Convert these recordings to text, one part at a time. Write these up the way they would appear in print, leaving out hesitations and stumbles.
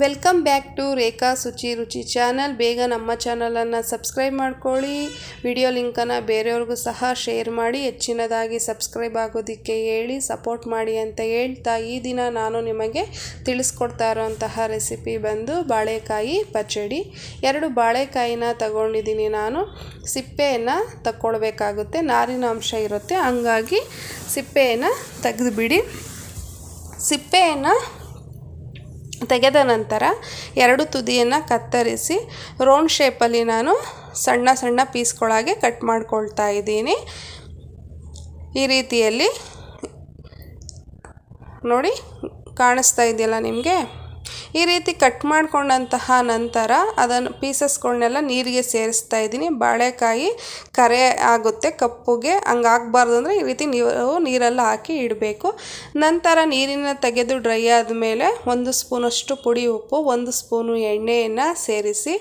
Welcome back to ರೇಖಾ ಶುಚಿ ರುಚಿ channel. ಬೇಗ ನಮ್ಮ ಚಾನಲನ್ನು ಸಬ್ಸ್ಕ್ರೈಬ್ ಮಾಡ್ಕೊಳ್ಳಿ. ವಿಡಿಯೋ ಲಿಂಕನ್ನು ಬೇರೆಯವ್ರಿಗೂ ಸಹ ಶೇರ್ ಮಾಡಿ ಹೆಚ್ಚಿನದಾಗಿ ಸಬ್ಸ್ಕ್ರೈಬ್ ಆಗೋದಕ್ಕೆ ಹೇಳಿ ಸಪೋರ್ಟ್ ಮಾಡಿ ಅಂತ ಹೇಳ್ತಾ ಈ ದಿನ ನಾನು ನಿಮಗೆ ತಿಳಿಸ್ಕೊಡ್ತಾ ಇರೋಂತಹ ರೆಸಿಪಿ ಬಂದು ಬಾಳೆಕಾಯಿ ಪಚ್ಚಡಿ. 2 ಬಾಳೆಕಾಯಿನ ತಗೊಂಡಿದ್ದೀನಿ ನಾನು. ಸಿಪ್ಪೆಯನ್ನು ತಗೊಳ್ಬೇಕಾಗುತ್ತೆ, ನಾರಿನ ಅಂಶ ಇರುತ್ತೆ, ಹಂಗಾಗಿ ಸಿಪ್ಪೆಯನ್ನು ತೆಗೆದುಬಿಡಿ. ಸಿಪ್ಪೆಯನ್ನು ತೆಗೆದ ನಂತರ 2 ತುದಿಯನ್ನು ಕತ್ತರಿಸಿ ರೌಂಡ್ ಶೇಪಲ್ಲಿ ನಾನು ಸಣ್ಣ ಸಣ್ಣ ಪೀಸ್ಗಳಾಗಿ ಕಟ್ ಮಾಡ್ಕೊಳ್ತಾ ಇದ್ದೀನಿ. ಈ ರೀತಿಯಲ್ಲಿ ನೋಡಿ, ಕಾಣಿಸ್ತಾ ಇದೆಯಲ್ಲ ನಿಮಗೆ. ಈ ರೀತಿ ಕಟ್ ಮಾಡ್ಕೊಂಡಂತಹ ನಂತರ ಅದನ್ನು ಪೀಸಸ್ಗಳನ್ನೆಲ್ಲ ನೀರಿಗೆ ಸೇರಿಸ್ತಾ ಇದ್ದೀನಿ. ಬಾಳೆಕಾಯಿ ಕರೆ ಆಗುತ್ತೆ ಕಪ್ಪುಗೆ, ಹಂಗಾಗಬಾರ್ದು ಅಂದರೆ ಈ ರೀತಿ ನೀವು ನೀರೆಲ್ಲ ಹಾಕಿ ಇಡಬೇಕು. ನಂತರ ನೀರಿನ ತೆಗೆದು ಡ್ರೈ ಆದಮೇಲೆ 1 ಸ್ಪೂನಷ್ಟು ಪುಡಿ ಉಪ್ಪು, 1 ಸ್ಪೂನು ಎಣ್ಣೆಯನ್ನು ಸೇರಿಸಿ,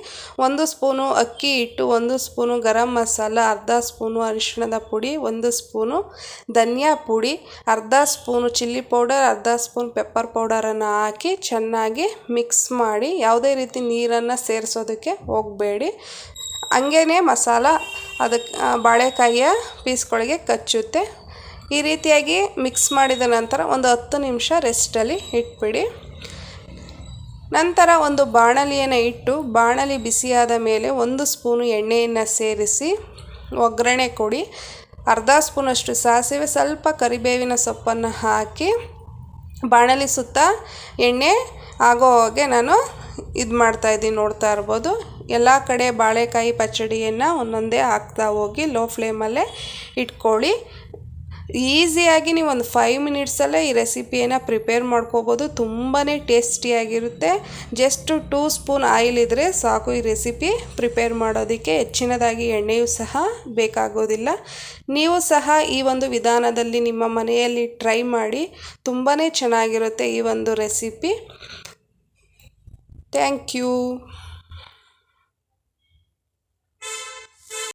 1 ಸ್ಪೂನು ಅಕ್ಕಿ ಹಿಟ್ಟು, 1 ಸ್ಪೂನು ಗರಂ ಮಸಾಲ, ಅರ್ಧ ಸ್ಪೂನು ಅರಿಶಿಣದ ಪುಡಿ, 1 ಸ್ಪೂನು ಧನಿಯಾ ಪುಡಿ, ಅರ್ಧ ಸ್ಪೂನು ಚಿಲ್ಲಿ ಪೌಡರ್, ಅರ್ಧ ಸ್ಪೂನ್ ಪೆಪ್ಪರ್ ಪೌಡರನ್ನು ಹಾಕಿ ಚೆನ್ನಾಗಿ ಮಿಕ್ಸ್ ಮಾಡಿ. ಯಾವುದೇ ರೀತಿ ನೀರನ್ನು ಸೇರಿಸೋದಕ್ಕೆ ಹೋಗಬೇಡಿ, ಹಂಗೇ ಮಸಾಲ ಅದಕ್ಕೆ ಬಾಳೆಕಾಯಿಯ ಪೀಸ್ಗಳಿಗೆ ಕಚ್ಚುತ್ತೆ. ಈ ರೀತಿಯಾಗಿ ಮಿಕ್ಸ್ ಮಾಡಿದ ನಂತರ ಒಂದು 10 ನಿಮಿಷ ರೆಸ್ಟಲ್ಲಿ ಇಟ್ಬಿಡಿ. ನಂತರ ಒಂದು ಬಾಣಲಿಯನ್ನು ಇಟ್ಟು ಬಾಣಲಿ ಬಿಸಿಯಾದ ಮೇಲೆ 1 ಸ್ಪೂನು ಎಣ್ಣೆಯನ್ನು ಸೇರಿಸಿ ಒಗ್ಗರಣೆ ಕೊಡಿ. ಅರ್ಧ ಸ್ಪೂನಷ್ಟು ಸಾಸಿವೆ, ಸ್ವಲ್ಪ ಕರಿಬೇವಿನ ಸೊಪ್ಪನ್ನು ಹಾಕಿ ಬಾಣಲಿ ಸುತ್ತ ಎಣ್ಣೆ ಆಗೋ ಹಾಗೆ ನಾನು ಇದು ಮಾಡ್ತಾಯಿದ್ದೀನಿ, ನೋಡ್ತಾ ಇರ್ಬೋದು. ಎಲ್ಲ ಕಡೆ ಬಾಳೆಕಾಯಿ ಪಚ್ಚಡಿಯನ್ನು ಒಂದೊಂದೇ ಹಾಕ್ತಾ ಹೋಗಿ ಲೋ ಫ್ಲೇಮಲ್ಲೇ ಇಟ್ಕೊಳ್ಳಿ. ಈಸಿಯಾಗಿ ನೀವು ಒಂದು 5 ಮಿನಿಟ್ಸಲ್ಲೇ ಈ ರೆಸಿಪಿಯನ್ನು ಪ್ರಿಪೇರ್ ಮಾಡ್ಕೋಬೋದು. ತುಂಬಾ ಟೇಸ್ಟಿಯಾಗಿರುತ್ತೆ. ಜಸ್ಟ್ 2 ಸ್ಪೂನ್ ಆಯಿಲ್ ಇದ್ದರೆ ಸಾಕು ಈ ರೆಸಿಪಿ ಪ್ರಿಪೇರ್ ಮಾಡೋದಕ್ಕೆ. ಹೆಚ್ಚಿನದಾಗಿ ಎಣ್ಣೆಯೂ ಸಹ ಬೇಕಾಗೋದಿಲ್ಲ. ನೀವು ಸಹ ಈ ಒಂದು ವಿಧಾನದಲ್ಲಿ ನಿಮ್ಮ ಮನೆಯಲ್ಲಿ ಟ್ರೈ ಮಾಡಿ, ತುಂಬಾ ಚೆನ್ನಾಗಿರುತ್ತೆ ಈ ಒಂದು ರೆಸಿಪಿ. Thank you.